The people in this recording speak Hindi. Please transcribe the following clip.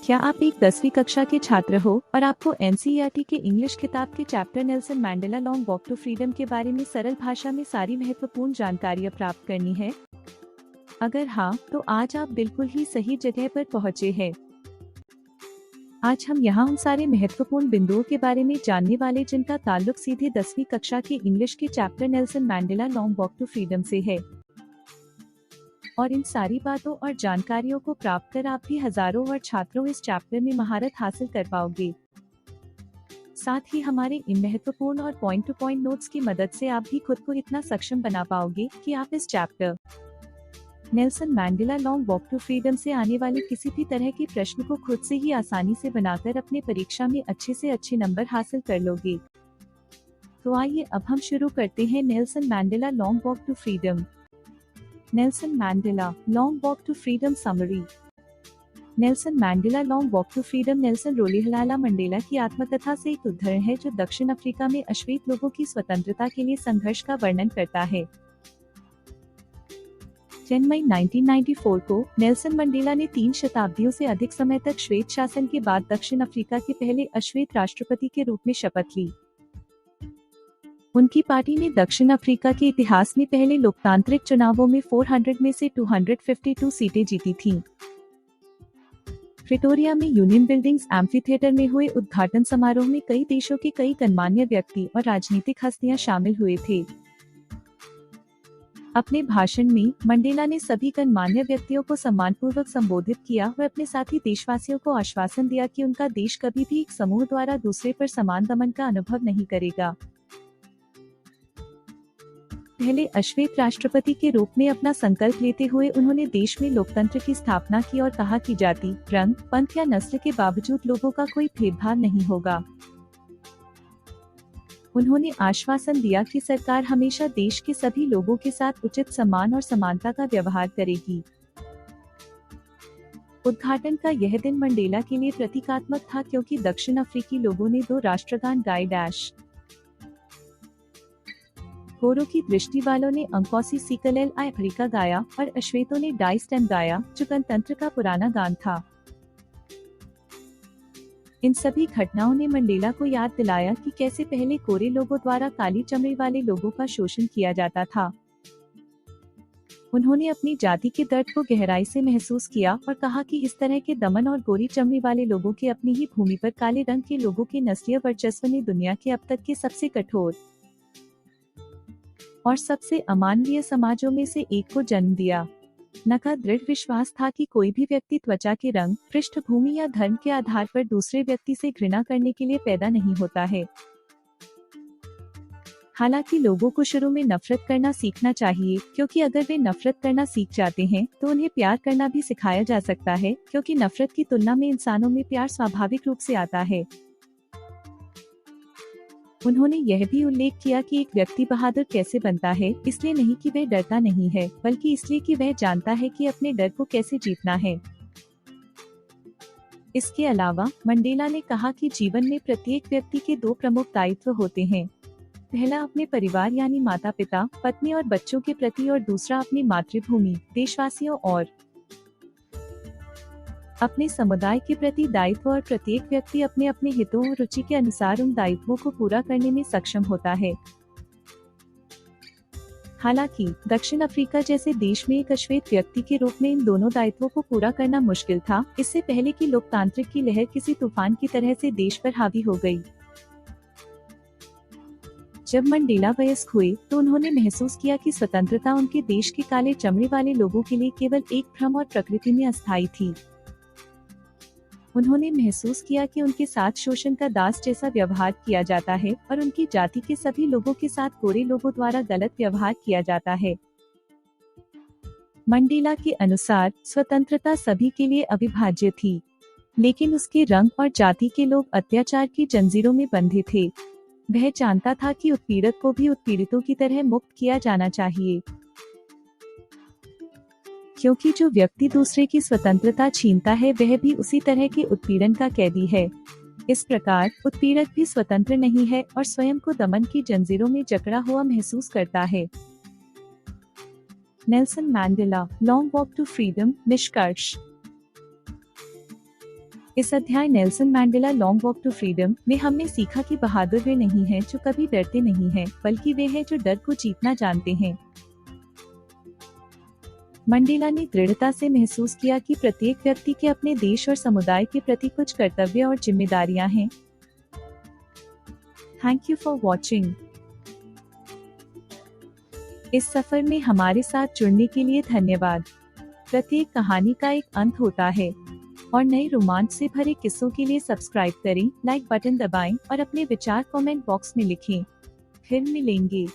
क्या आप एक 10वीं कक्षा के छात्र हो और आपको एनसीईआरटी के इंग्लिश किताब के chapter Nelson Mandela long walk to freedom के बारे में सरल भाषा में सारी महत्वपूर्ण जानकारियाँ प्राप्त करनी है? अगर हाँ, तो आज आप बिल्कुल ही सही जगह पर पहुँचे हैं। आज हम यहाँ उन सारे महत्वपूर्ण बिंदुओं के बारे में जानने वाले जिनका ताल्लुक सीधे 10वीं कक्षा के इंग्लिश के chapter Nelson Mandela long walk to freedom से है। और इन सारी बातों और जानकारियों को प्राप्त कर आप भी हजारों और छात्रों इस चैप्टर में महारत हासिल कर पाओगे। साथ ही हमारे इन महत्वपूर्ण और पॉइंट टू पॉइंट नोट्स की मदद से आप भी खुद को इतना सक्षम बना पाओगे कि आप इस chapter Nelson Mandela long walk to freedom से आने वाले किसी भी तरह के प्रश्न को खुद से ही आसानी से बनाकर अपने परीक्षा में अच्छे से अच्छे नंबर हासिल कर लोगे। तो आइए अब हम शुरू करते हैं Nelson Mandela long walk to freedom. Nelson Mandela long walk to freedom summary. Nelson Mandela long walk to freedom Nelson Rolihlahla Mandela की आत्मकथा से एक उद्धरण है जो दक्षिण अफ्रीका में अश्वेत लोगों की स्वतंत्रता के लिए संघर्ष का वर्णन करता है। 10 मई 1994 को नेल्सन मंडेला ने 3 शताब्दियों से अधिक समय तक श्वेत शासन के बाद दक्षिण अफ्रीका के पहले अश्वेत राष्ट्रपति के रूप में शपथ ली। उनकी पार्टी ने दक्षिण अफ्रीका के इतिहास में पहले लोकतांत्रिक चुनावों में 400 में से 252 सीटें जीती थीं। प्रिटोरिया में यूनियन बिल्डिंग्स एम्फीथिएटर में हुए उद्घाटन समारोह में कई देशों के कई गणमान्य व्यक्ति और राजनीतिक हस्तियां शामिल हुए थे। अपने भाषण में मंडेला ने सभी गणमान्य व्यक्तियों को सम्मानपूर्वक संबोधित किया और अपने साथी देशवासियों को आश्वासन दिया कि उनका देश कभी भी एक समूह द्वारा दूसरे पर समान दमन का अनुभव नहीं करेगा। पहले अश्वेत राष्ट्रपति के रूप में अपना संकल्प लेते हुए उन्होंने देश में लोकतंत्र की स्थापना की और कहा कि जाति, रंग, पंथ या नस्ल के बावजूद लोगों का कोई भेदभाव नहीं होगा। उन्होंने आश्वासन दिया कि सरकार हमेशा देश के सभी लोगों के साथ उचित सम्मान और समानता का व्यवहार करेगी। उद्घाटन का यह दिन मंडेला के लिए प्रतीकात्मक था क्योंकि दक्षिण अफ्रीकी लोगों ने 2 राष्ट्रगान गाए डैश गोरों की दृष्टि वालों ने अंकोसी सीकलेल आई अफ्रीका गाया और अश्वेतों ने डाई स्टेम गाया जो गणतंत्र का पुराना गान था। इन सभी घटनाओं ने मंडेला को याद दिलाया कि कैसे पहले गोरे लोगों द्वारा काली चमड़ी वाले लोगों का शोषण किया जाता था। उन्होंने अपनी जाति के दर्द को गहराई से महसूस किया और कहा कि इस तरह के दमन और गोरी चमड़ी वाले लोगों के अपनी ही भूमि पर काले रंग के लोगों के नस्लीय वर्चस्व ने दुनिया के अब तक के सबसे कठोर और सबसे अमानवीय समाजों में से एक को जन्म दिया। न का दृढ़ विश्वास था कि कोई भी व्यक्ति त्वचा के रंग, पृष्ठभूमि या धर्म के आधार पर दूसरे व्यक्ति से घृणा करने के लिए पैदा नहीं होता है। हालांकि लोगों को शुरू में नफरत करना सीखना चाहिए क्योंकि अगर वे नफरत करना सीख जाते हैं तो उन्हें प्यार करना भी सिखाया जा सकता है क्योंकि नफरत की तुलना में इंसानों में प्यार स्वाभाविक रूप से आता है। उन्होंने यह भी उल्लेख किया कि एक व्यक्ति बहादुर कैसे बनता है, इसलिए नहीं कि वह डरता नहीं है, बल्कि इसलिए कि वह जानता है कि अपने डर को कैसे जीतना है। इसके अलावा मंडेला ने कहा कि जीवन में प्रत्येक व्यक्ति के 2 प्रमुख दायित्व होते हैं। पहला अपने परिवार यानी माता पिता, पत्नी और बच्चों के प्रति और दूसरा अपनी मातृभूमि, देशवासियों और अपने समुदाय के प्रति दायित्व और प्रत्येक व्यक्ति अपने अपने हितों और रुचि के अनुसार उन दायित्वों को पूरा करने में सक्षम होता है। हालांकि दक्षिण अफ्रीका जैसे देश में एक अश्वेत व्यक्ति के रूप में इन दोनों दायित्वों को पूरा करना मुश्किल था, इससे पहले कि लोकतांत्रिक की लहर किसी तूफान की तरह से देश पर हावी हो गई। जब मंडेला वयस्क हुए तो उन्होंने महसूस किया कि स्वतंत्रता उनके देश के काले चमड़ी वाले लोगों के लिए केवल एक भ्रम और प्रकृति में अस्थायी थी। उन्होंने महसूस किया कि उनके साथ शोषण का दास जैसा व्यवहार किया जाता है और उनकी जाति के सभी लोगों के साथ गोरे लोगों द्वारा गलत व्यवहार किया जाता है। मंडेला के अनुसार स्वतंत्रता सभी के लिए अविभाज्य थी, लेकिन उसके रंग और जाति के लोग अत्याचार की जंजीरों में बंधे थे। वह जानता था कि उत्पीड़क को भी उत्पीड़ितों की तरह मुक्त किया जाना चाहिए, क्योंकि जो व्यक्ति दूसरे की स्वतंत्रता छीनता है वह भी उसी तरह के उत्पीड़न का कैदी है। इस प्रकार उत्पीड़क भी स्वतंत्र नहीं है और स्वयं को दमन की जंजीरों में जकड़ा हुआ महसूस करता है। Nelson Mandela long walk to freedom. निष्कर्ष। इस अध्याय Nelson Mandela long walk to freedom में हमने सीखा कि बहादुर वे नहीं हैं जो कभी डरते नहीं हैं, बल्कि वे हैं जो डर को जीतना जानते हैं। मंडेला ने दृढ़ता से महसूस किया कि प्रत्येक व्यक्ति के अपने देश और समुदाय के प्रति कुछ कर्तव्य और जिम्मेदारियां हैं। Thank you for watching. इस सफर में हमारे साथ जुड़ने के लिए धन्यवाद। प्रत्येक कहानी का एक अंत होता है और नए रोमांच से भरे किस्सों के लिए सब्सक्राइब करें, लाइक बटन दबाएं और अपने विचार कमेंट बॉक्स में लिखें। फिर मिलेंगे।